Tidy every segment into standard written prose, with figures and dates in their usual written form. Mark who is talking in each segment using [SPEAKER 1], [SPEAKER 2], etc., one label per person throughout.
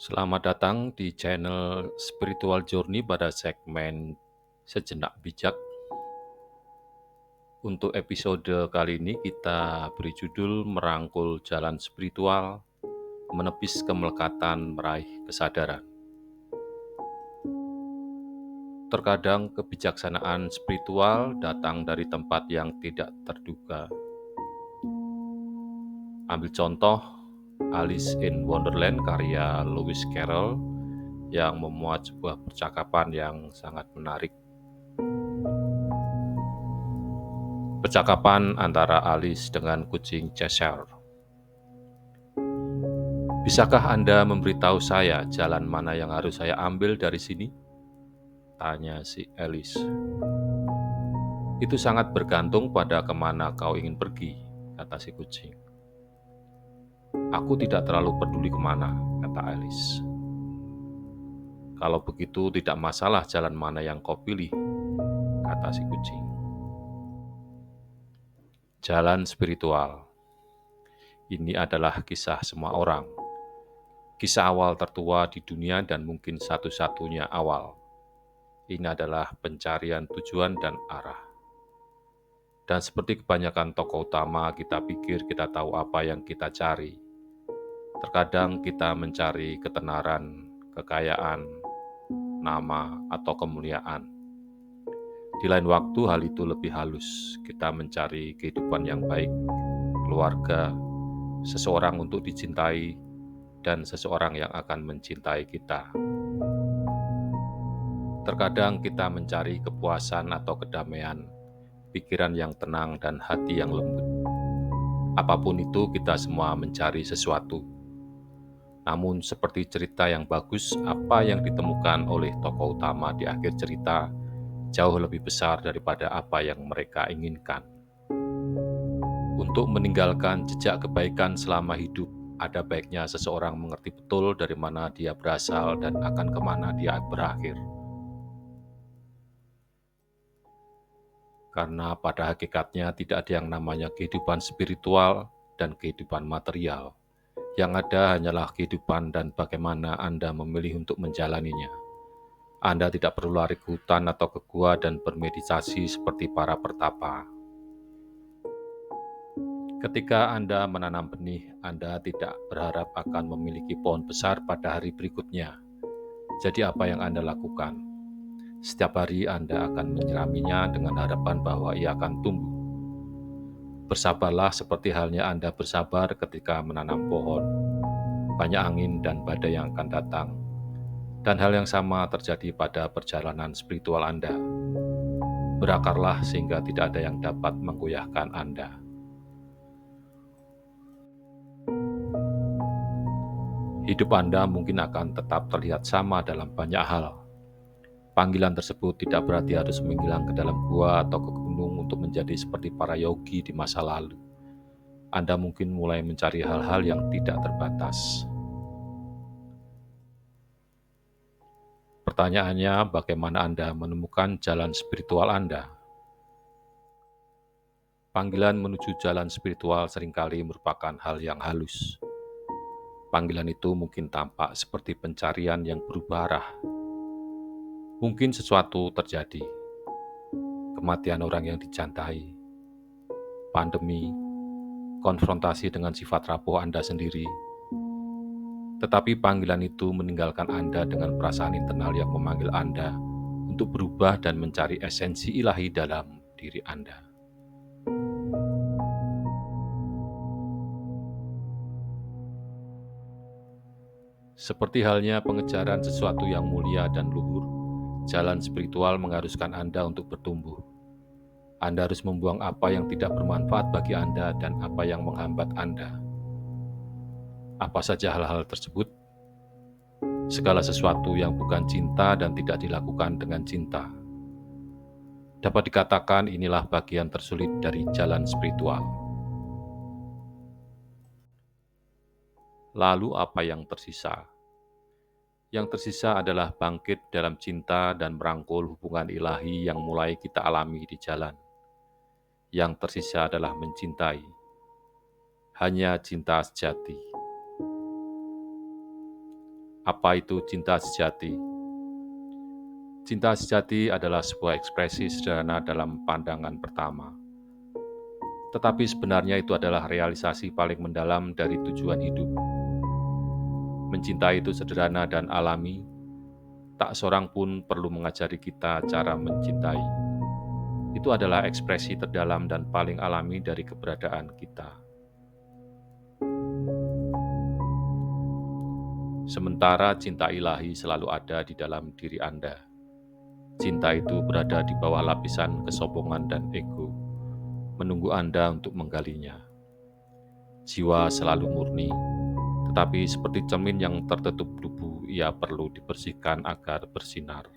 [SPEAKER 1] Selamat datang di channel Spiritual Journey pada segmen Sejenak Bijak. Untuk episode kali ini kita beri judul Merangkul Jalan Spiritual, Menepis Kemelekatan Meraih Kesadaran. Terkadang kebijaksanaan spiritual datang dari tempat yang tidak terduga. Ambil contoh Alice in Wonderland karya Lewis Carroll yang memuat sebuah percakapan yang sangat menarik. Percakapan antara Alice dengan kucing Cheshire. Bisakah Anda memberitahu saya jalan mana yang harus saya ambil dari sini? Tanya si Alice. Itu sangat bergantung pada kemana kau ingin pergi, kata si kucing. Aku tidak terlalu peduli kemana, kata Alice. Kalau begitu tidak masalah jalan mana yang kau pilih, kata si kucing. Jalan spiritual. Ini adalah kisah semua orang. Kisah awal tertua di dunia dan mungkin satu-satunya awal. Ini adalah pencarian tujuan dan arah. Dan seperti kebanyakan tokoh utama, kita pikir kita tahu apa yang kita cari. Terkadang kita mencari ketenaran, kekayaan, nama, atau kemuliaan. Di lain waktu, hal itu lebih halus. Kita mencari kehidupan yang baik, keluarga, seseorang untuk dicintai, dan seseorang yang akan mencintai kita. Terkadang kita mencari kepuasan atau kedamaian, pikiran yang tenang dan hati yang lembut. Apapun itu, kita semua mencari sesuatu. Namun seperti cerita yang bagus, apa yang ditemukan oleh tokoh utama di akhir cerita jauh lebih besar daripada apa yang mereka inginkan. Untuk meninggalkan jejak kebaikan selama hidup, ada baiknya seseorang mengerti betul dari mana dia berasal dan akan kemana dia berakhir. Karena pada hakikatnya tidak ada yang namanya kehidupan spiritual dan kehidupan material. Yang ada hanyalah kehidupan dan bagaimana Anda memilih untuk menjalaninya. Anda tidak perlu lari ke hutan atau ke gua dan bermeditasi seperti para pertapa. Ketika Anda menanam benih, Anda tidak berharap akan memiliki pohon besar pada hari berikutnya. Jadi apa yang Anda lakukan? Setiap hari Anda akan menyiraminya dengan harapan bahwa ia akan tumbuh. Bersabarlah seperti halnya Anda bersabar ketika menanam pohon. Banyak angin dan badai yang akan datang. Dan hal yang sama terjadi pada perjalanan spiritual Anda. Berakarlah sehingga tidak ada yang dapat menggoyahkan Anda. Hidup Anda mungkin akan tetap terlihat sama dalam banyak hal. Panggilan tersebut tidak berarti harus menghilang ke dalam gua atau ke gunung untuk menjadi seperti para yogi di masa lalu. Anda mungkin mulai mencari hal-hal yang tidak terbatas. Pertanyaannya, bagaimana Anda menemukan jalan spiritual Anda? Panggilan menuju jalan spiritual seringkali merupakan hal yang halus. Panggilan itu mungkin tampak seperti pencarian yang berubah arah. Mungkin sesuatu terjadi, kematian orang yang dicintai, pandemi, konfrontasi dengan sifat rapuh Anda sendiri. Tetapi panggilan itu meninggalkan Anda dengan perasaan internal yang memanggil Anda untuk berubah dan mencari esensi ilahi dalam diri Anda. Seperti halnya pengejaran sesuatu yang mulia dan luhur, jalan spiritual mengharuskan Anda untuk bertumbuh. Anda harus membuang apa yang tidak bermanfaat bagi Anda dan apa yang menghambat Anda. Apa saja hal-hal tersebut? Segala sesuatu yang bukan cinta dan tidak dilakukan dengan cinta. Dapat dikatakan inilah bagian tersulit dari jalan spiritual. Lalu apa yang tersisa? Yang tersisa adalah bangkit dalam cinta dan merangkul hubungan ilahi yang mulai kita alami di jalan. Yang tersisa adalah mencintai. Hanya cinta sejati. Apa itu cinta sejati? Cinta sejati adalah sebuah ekspresi sederhana dalam pandangan pertama. Tetapi sebenarnya itu adalah realisasi paling mendalam dari tujuan hidup. Mencintai itu sederhana dan alami, tak seorang pun perlu mengajari kita cara mencintai. Itu adalah ekspresi terdalam dan paling alami dari keberadaan kita. Sementara cinta ilahi selalu ada di dalam diri Anda. Cinta itu berada di bawah lapisan kesombongan dan ego, menunggu Anda untuk menggalinya. Jiwa selalu murni, tetapi seperti cermin yang tertutup debu, ia perlu dibersihkan agar bersinar.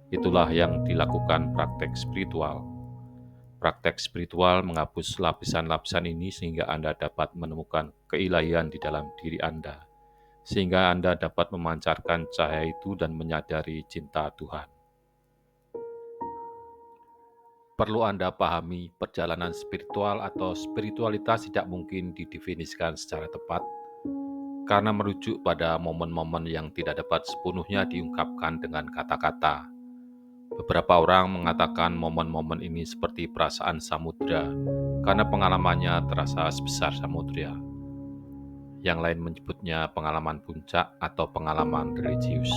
[SPEAKER 1] Itulah yang dilakukan praktek spiritual. Praktek spiritual menghapus lapisan-lapisan ini sehingga Anda dapat menemukan keilahian di dalam diri Anda, sehingga Anda dapat memancarkan cahaya itu dan menyadari cinta Tuhan. Perlu Anda pahami, perjalanan spiritual atau spiritualitas tidak mungkin didefinisikan secara tepat, karena merujuk pada momen-momen yang tidak dapat sepenuhnya diungkapkan dengan kata-kata. Beberapa orang mengatakan momen-momen ini seperti perasaan samudra, karena pengalamannya terasa sebesar samudra. Yang lain menyebutnya pengalaman puncak atau pengalaman religius.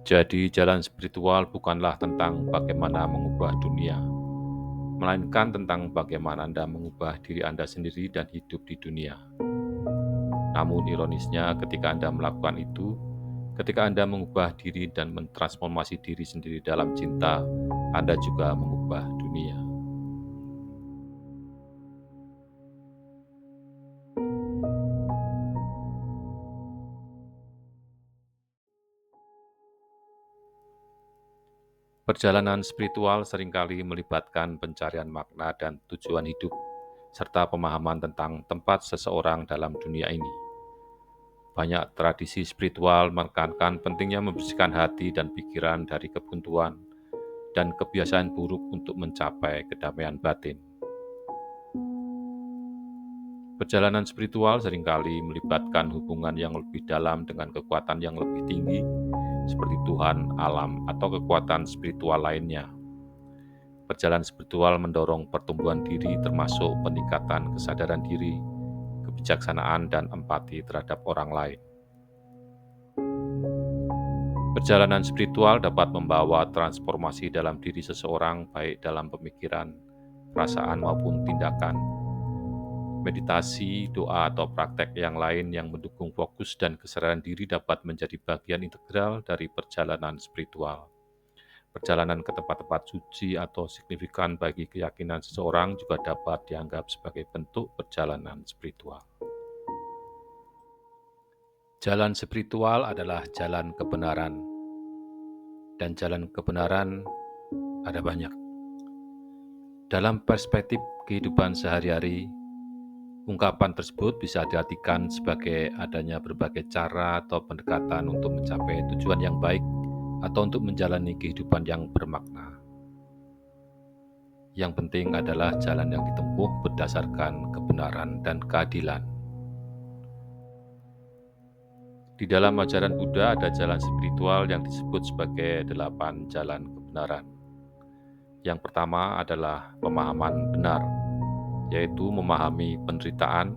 [SPEAKER 1] Jadi, jalan spiritual bukanlah tentang bagaimana mengubah dunia, melainkan tentang bagaimana Anda mengubah diri Anda sendiri dan hidup di dunia. Namun ironisnya, ketika Anda melakukan itu, ketika Anda mengubah diri dan mentransformasi diri sendiri dalam cinta, Anda juga mengubah dunia. Perjalanan spiritual seringkali melibatkan pencarian makna dan tujuan hidup, serta pemahaman tentang tempat seseorang dalam dunia ini. Banyak tradisi spiritual menekankan pentingnya membersihkan hati dan pikiran dari kebuntuan dan kebiasaan buruk untuk mencapai kedamaian batin. Perjalanan spiritual seringkali melibatkan hubungan yang lebih dalam dengan kekuatan yang lebih tinggi, seperti Tuhan, alam, atau kekuatan spiritual lainnya. Perjalanan spiritual mendorong pertumbuhan diri termasuk peningkatan kesadaran diri, kebijaksanaan, dan empati terhadap orang lain. Perjalanan spiritual dapat membawa transformasi dalam diri seseorang, baik dalam pemikiran, perasaan, maupun tindakan. Meditasi, doa, atau praktek yang lain yang mendukung fokus dan kesadaran diri dapat menjadi bagian integral dari perjalanan spiritual. Perjalanan ke tempat-tempat suci atau signifikan bagi keyakinan seseorang juga dapat dianggap sebagai bentuk perjalanan spiritual. Jalan spiritual adalah jalan kebenaran, dan jalan kebenaran ada banyak. Dalam perspektif kehidupan sehari-hari, ungkapan tersebut bisa diartikan sebagai adanya berbagai cara atau pendekatan untuk mencapai tujuan yang baik atau untuk menjalani kehidupan yang bermakna. Yang penting adalah jalan yang ditempuh berdasarkan kebenaran dan keadilan. Di dalam ajaran Buddha ada jalan spiritual yang disebut sebagai 8 jalan kebenaran. Yang pertama adalah pemahaman benar, yaitu memahami penderitaan,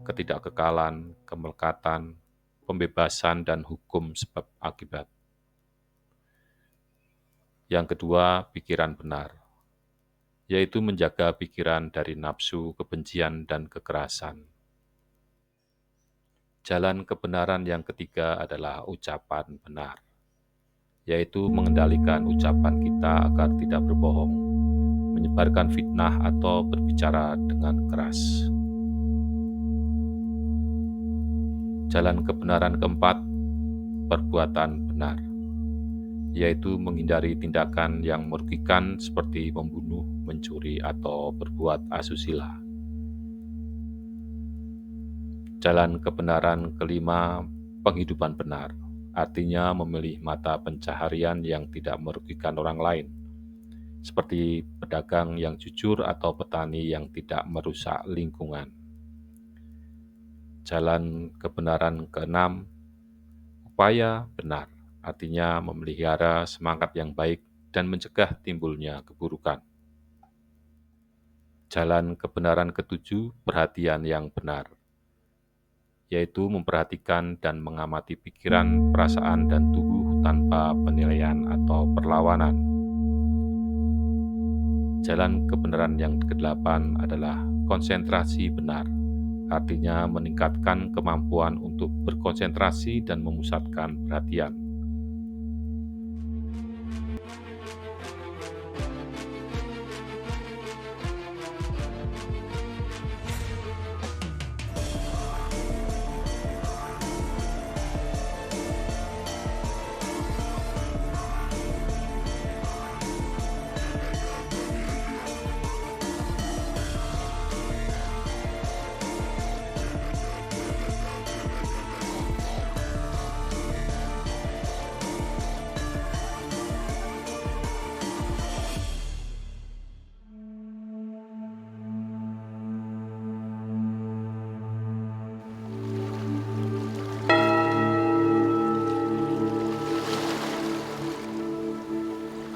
[SPEAKER 1] ketidakkekalan, kemelekatan, pembebasan, dan hukum sebab akibat. Yang kedua, pikiran benar, yaitu menjaga pikiran dari nafsu, kebencian, dan kekerasan. Jalan kebenaran yang ketiga adalah ucapan benar, yaitu mengendalikan ucapan kita agar tidak berbohong, menyebarkan fitnah, atau berbicara dengan keras. Jalan kebenaran keempat, perbuatan benar, yaitu menghindari tindakan yang merugikan seperti membunuh, mencuri, atau berbuat asusila. Jalan kebenaran kelima, penghidupan benar, artinya memilih mata pencaharian yang tidak merugikan orang lain, seperti pedagang yang jujur atau petani yang tidak merusak lingkungan. Jalan kebenaran keenam, upaya benar, artinya memelihara semangat yang baik dan mencegah timbulnya keburukan. Jalan kebenaran ketujuh, perhatian yang benar, yaitu memperhatikan dan mengamati pikiran, perasaan, dan tubuh tanpa penilaian atau perlawanan. Jalan kebenaran yang kedelapan adalah konsentrasi benar, artinya meningkatkan kemampuan untuk berkonsentrasi dan memusatkan perhatian.